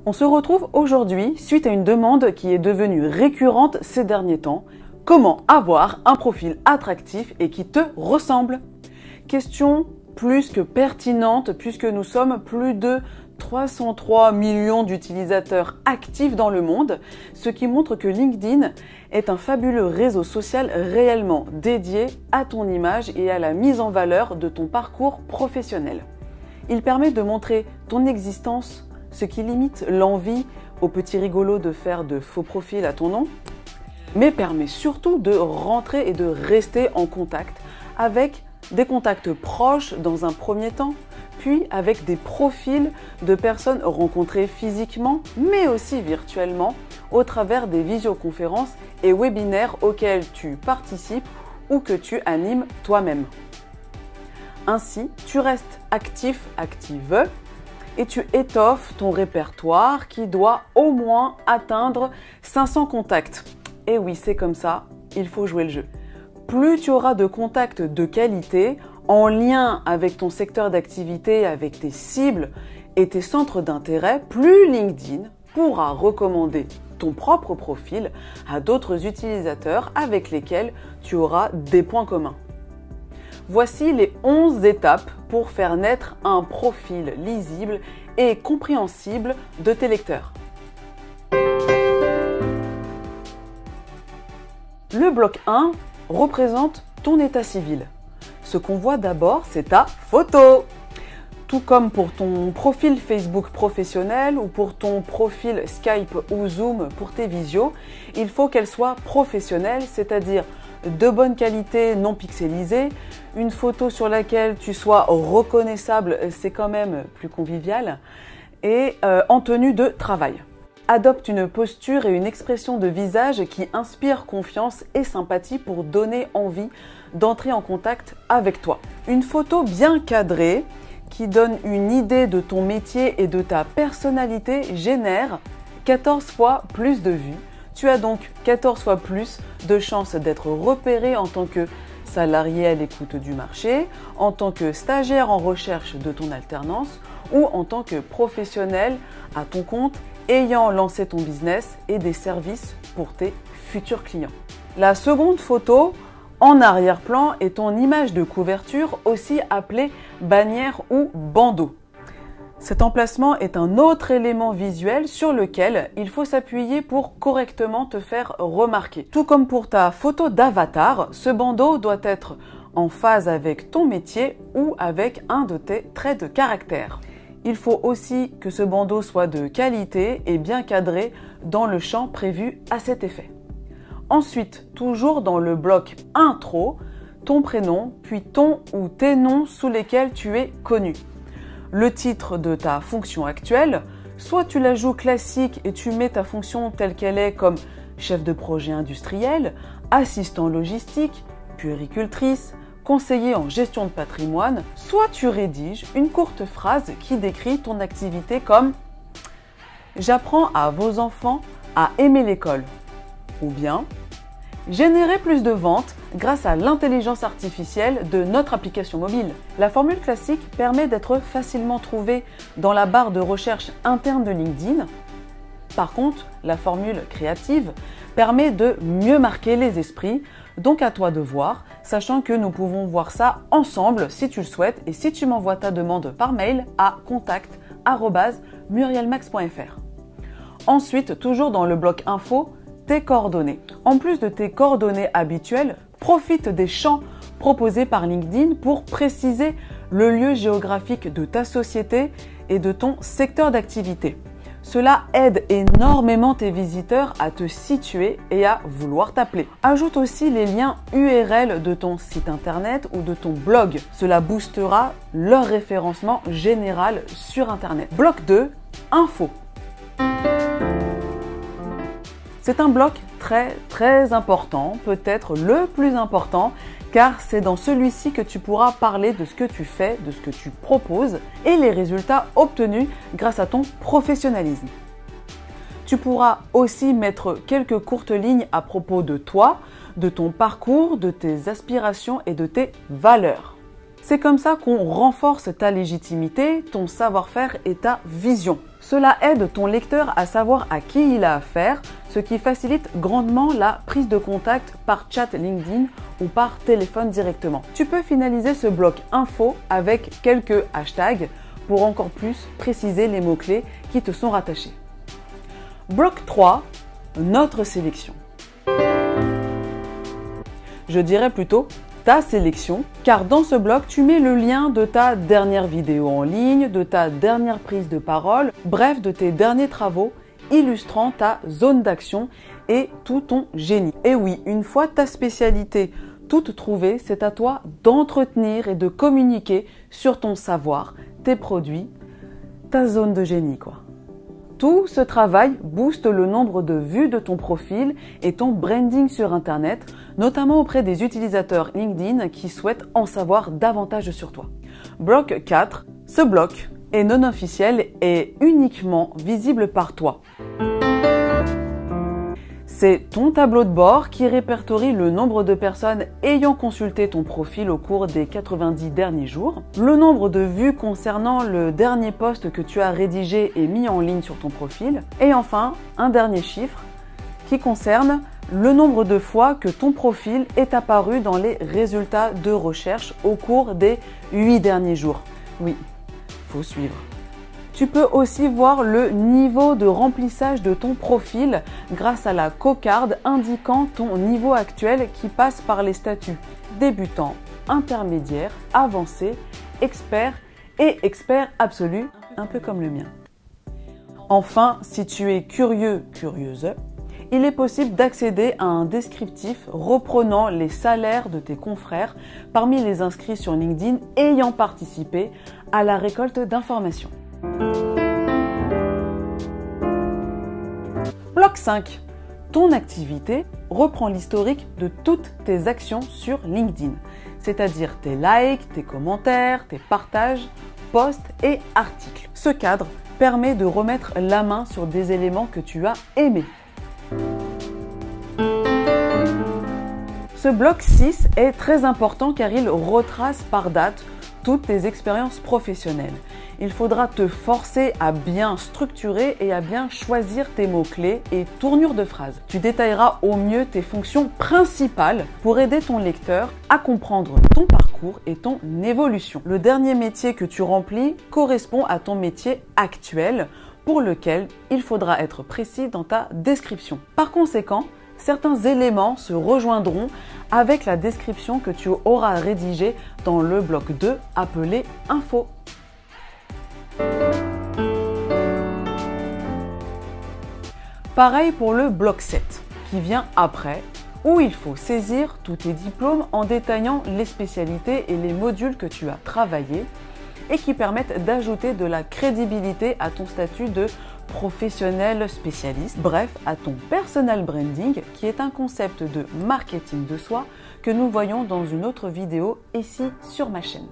On se retrouve aujourd'hui suite à une demande qui est devenue récurrente ces derniers temps. Comment avoir un profil attractif et qui te ressemble? Question plus que pertinente puisque nous sommes plus de 303 millions d'utilisateurs actifs dans le monde, ce qui montre que LinkedIn est un fabuleux réseau social réellement dédié à ton image et à la mise en valeur de ton parcours professionnel. Il permet de montrer ton existence, ce qui limite l'envie aux petits rigolos de faire de faux profils à ton nom, mais permet surtout de rentrer et de rester en contact avec des contacts proches dans un premier temps, puis avec des profils de personnes rencontrées physiquement, mais aussi virtuellement, au travers des visioconférences et webinaires auxquels tu participes ou que tu animes toi-même. Ainsi, tu restes actif, active, et tu étoffes ton répertoire qui doit au moins atteindre 500 contacts. Et oui, c'est comme ça, il faut jouer le jeu. Plus tu auras de contacts de qualité en lien avec ton secteur d'activité, avec tes cibles et tes centres d'intérêt, plus LinkedIn pourra recommander ton propre profil à d'autres utilisateurs avec lesquels tu auras des points communs. Voici les 11 étapes pour faire naître un profil lisible et compréhensible de tes lecteurs. Le bloc 1 représente ton état civil. Ce qu'on voit d'abord, c'est ta photo. Tout comme pour ton profil Facebook professionnel ou pour ton profil Skype ou Zoom pour tes visios, il faut qu'elle soit professionnelle, c'est-à-dire de bonne qualité, non pixelisée, une photo sur laquelle tu sois reconnaissable, c'est quand même plus convivial, et en tenue de travail. Adopte une posture et une expression de visage qui inspire confiance et sympathie pour donner envie d'entrer en contact avec toi. Une photo bien cadrée qui donne une idée de ton métier et de ta personnalité génère 14 fois plus de vues. Tu as donc 14 fois plus de chances d'être repéré en tant que salarié à l'écoute du marché, en tant que stagiaire en recherche de ton alternance ou en tant que professionnel à ton compte ayant lancé ton business et des services pour tes futurs clients. La seconde photo en arrière-plan est ton image de couverture, aussi appelée bannière ou bandeau. Cet emplacement est un autre élément visuel sur lequel il faut s'appuyer pour correctement te faire remarquer. Tout comme pour ta photo d'avatar, ce bandeau doit être en phase avec ton métier ou avec un de tes traits de caractère. Il faut aussi que ce bandeau soit de qualité et bien cadré dans le champ prévu à cet effet. Ensuite, toujours dans le bloc intro, ton prénom, puis ton ou tes noms sous lesquels tu es connu. Le titre de ta fonction actuelle, soit tu la joues classique et tu mets ta fonction telle qu'elle est comme chef de projet industriel, assistant logistique, puéricultrice, conseiller en gestion de patrimoine, soit tu rédiges une courte phrase qui décrit ton activité comme « J'apprends à vos enfants à aimer l'école » ou bien « Générer plus de ventes grâce à l'intelligence artificielle de notre application mobile ». La formule classique permet d'être facilement trouvée dans la barre de recherche interne de LinkedIn. Par contre, la formule créative permet de mieux marquer les esprits, donc à toi de voir, sachant que nous pouvons voir ça ensemble si tu le souhaites et si tu m'envoies ta demande par mail à contact@murielmax.fr. Ensuite, toujours dans le bloc info, tes coordonnées. En plus de tes coordonnées habituelles, profite des champs proposés par LinkedIn pour préciser le lieu géographique de ta société et de ton secteur d'activité. Cela aide énormément tes visiteurs à te situer et à vouloir t'appeler. Ajoute aussi les liens URL de ton site internet ou de ton blog. Cela boostera leur référencement général sur internet. Bloc 2, info. C'est un bloc très important, peut-être le plus important, car c'est dans celui-ci que tu pourras parler de ce que tu fais, de ce que tu proposes et les résultats obtenus grâce à ton professionnalisme. Tu pourras aussi mettre quelques courtes lignes à propos de toi, de ton parcours, de tes aspirations et de tes valeurs. C'est comme ça qu'on renforce ta légitimité, ton savoir-faire et ta vision. Cela aide ton lecteur à savoir à qui il a affaire, ce qui facilite grandement la prise de contact par chat LinkedIn ou par téléphone directement. Tu peux finaliser ce bloc info avec quelques hashtags pour encore plus préciser les mots-clés qui te sont rattachés. Bloc 3, notre sélection. Je dirais plutôt ta sélection, car dans ce bloc, tu mets le lien de ta dernière vidéo en ligne, de ta dernière prise de parole, bref, de tes derniers travaux illustrant ta zone d'action et tout ton génie. Et oui, une fois ta spécialité toute trouvée, c'est à toi d'entretenir et de communiquer sur ton savoir, tes produits, ta zone de génie, quoi. Tout ce travail booste le nombre de vues de ton profil et ton branding sur Internet, notamment auprès des utilisateurs LinkedIn qui souhaitent en savoir davantage sur toi. Bloc 4. Ce bloc est non officiel et uniquement visible par toi. C'est ton tableau de bord qui répertorie le nombre de personnes ayant consulté ton profil au cours des 90 derniers jours, le nombre de vues concernant le dernier post que tu as rédigé et mis en ligne sur ton profil, et enfin un dernier chiffre qui concerne le nombre de fois que ton profil est apparu dans les résultats de recherche au cours des 8 derniers jours. Oui, faut suivre. Tu peux aussi voir le niveau de remplissage de ton profil grâce à la cocarde indiquant ton niveau actuel qui passe par les statuts débutant, intermédiaire, avancé, expert et expert absolu, un peu comme le mien. Enfin, si tu es curieux, curieuse, il est possible d'accéder à un descriptif reprenant les salaires de tes confrères parmi les inscrits sur LinkedIn ayant participé à la récolte d'informations. Bloc 5. Ton activité reprend l'historique de toutes tes actions sur LinkedIn, c'est-à-dire tes likes, tes commentaires, tes partages, posts et articles. Ce cadre permet de remettre la main sur des éléments que tu as aimés. Ce bloc 6 est très important car il retrace par date toutes tes expériences professionnelles. Il faudra te forcer à bien structurer et à bien choisir tes mots-clés et tournures de phrases. Tu détailleras au mieux tes fonctions principales pour aider ton lecteur à comprendre ton parcours et ton évolution. Le dernier métier que tu remplis correspond à ton métier actuel pour lequel il faudra être précis dans ta description. Par conséquent, certains éléments se rejoindront avec la description que tu auras rédigée dans le bloc 2 appelé Info. Pareil pour le bloc 7 qui vient après, où il faut saisir tous tes diplômes en détaillant les spécialités et les modules que tu as travaillés et qui permettent d'ajouter de la crédibilité à ton statut de professionnel spécialiste, bref, à ton personal branding qui est un concept de marketing de soi que nous voyons dans une autre vidéo ici sur ma chaîne.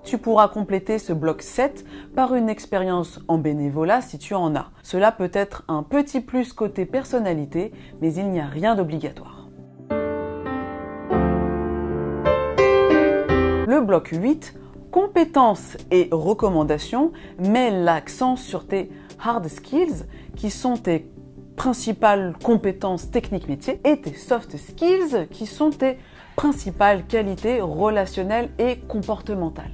Tu pourras compléter ce bloc 7 par une expérience en bénévolat si tu en as. Cela peut être un petit plus côté personnalité, mais il n'y a rien d'obligatoire. Le bloc 8, compétences et recommandations, met l'accent sur tes hard skills qui sont tes principales compétences techniques métiers et tes soft skills qui sont tes principales qualités relationnelles et comportementales.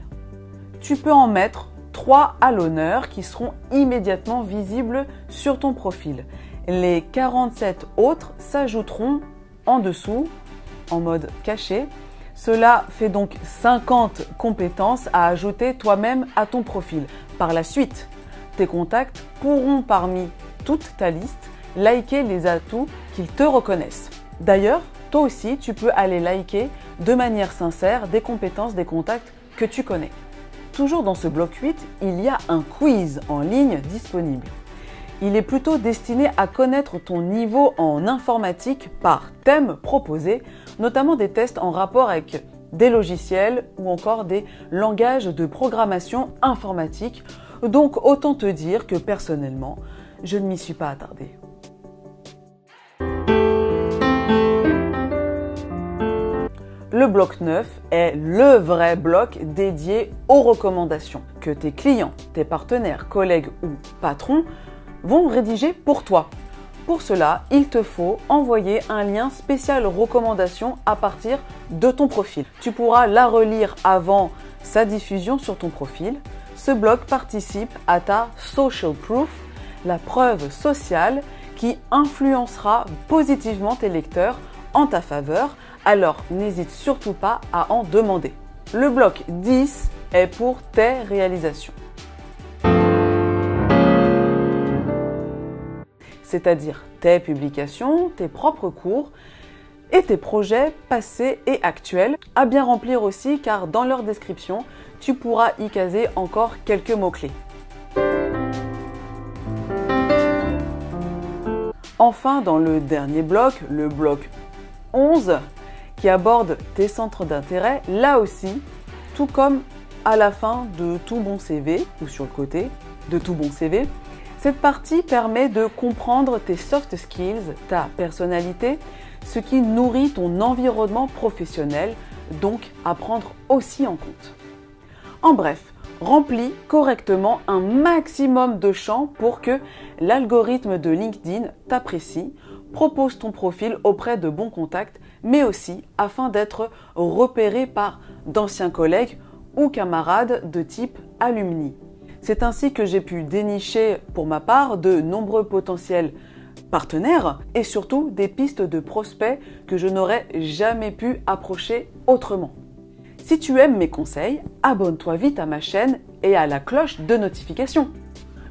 Tu peux en mettre 3 à l'honneur qui seront immédiatement visibles sur ton profil. Les 47 autres s'ajouteront en dessous, en mode caché. Cela fait donc 50 compétences à ajouter toi-même à ton profil. Par la suite, tes contacts pourront parmi toute ta liste liker les atouts qu'ils te reconnaissent. D'ailleurs, toi aussi, tu peux aller liker de manière sincère des compétences des contacts que tu connais. Toujours dans ce bloc 8, il y a un quiz en ligne disponible. Il est plutôt destiné à connaître ton niveau en informatique par thème proposé, notamment des tests en rapport avec des logiciels ou encore des langages de programmation informatique. Donc autant te dire que personnellement, je ne m'y suis pas attardée. Le bloc 9 est le vrai bloc dédié aux recommandations que tes clients, tes partenaires, collègues ou patrons vont rédiger pour toi. Pour cela, il te faut envoyer un lien spécial recommandation à partir de ton profil. Tu pourras la relire avant sa diffusion sur ton profil. Ce bloc participe à ta social proof, la preuve sociale qui influencera positivement tes lecteurs en ta faveur, alors n'hésite surtout pas à en demander. Le bloc 10 est pour tes réalisations. C'est-à-dire tes publications, tes propres cours et tes projets passés et actuels à bien remplir aussi car dans leur description, tu pourras y caser encore quelques mots-clés. Enfin, dans le dernier bloc, le bloc 11, qui aborde tes centres d'intérêt, là aussi, tout comme à la fin de tout bon CV, ou sur le côté de tout bon CV, cette partie permet de comprendre tes soft skills, ta personnalité, ce qui nourrit ton environnement professionnel, donc à prendre aussi en compte. En bref, remplis correctement un maximum de champs pour que l'algorithme de LinkedIn t'apprécie, propose ton profil auprès de bons contacts, mais aussi afin d'être repéré par d'anciens collègues ou camarades de type alumni. C'est ainsi que j'ai pu dénicher pour ma part de nombreux potentiels partenaires et surtout des pistes de prospects que je n'aurais jamais pu approcher autrement. Si tu aimes mes conseils, abonne-toi vite à ma chaîne et à la cloche de notification.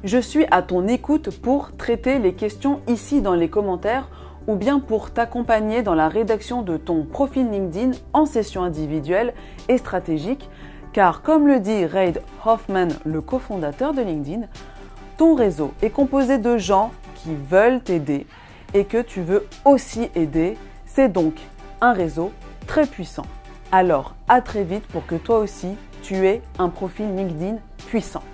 Je suis à ton écoute pour traiter les questions ici dans les commentaires ou bien pour t'accompagner dans la rédaction de ton profil LinkedIn en session individuelle et stratégique, car comme le dit Reid Hoffman, le cofondateur de LinkedIn, ton réseau est composé de gens qui veulent t'aider et que tu veux aussi aider. C'est donc un réseau très puissant. Alors, à très vite pour que toi aussi, tu aies un profil LinkedIn puissant.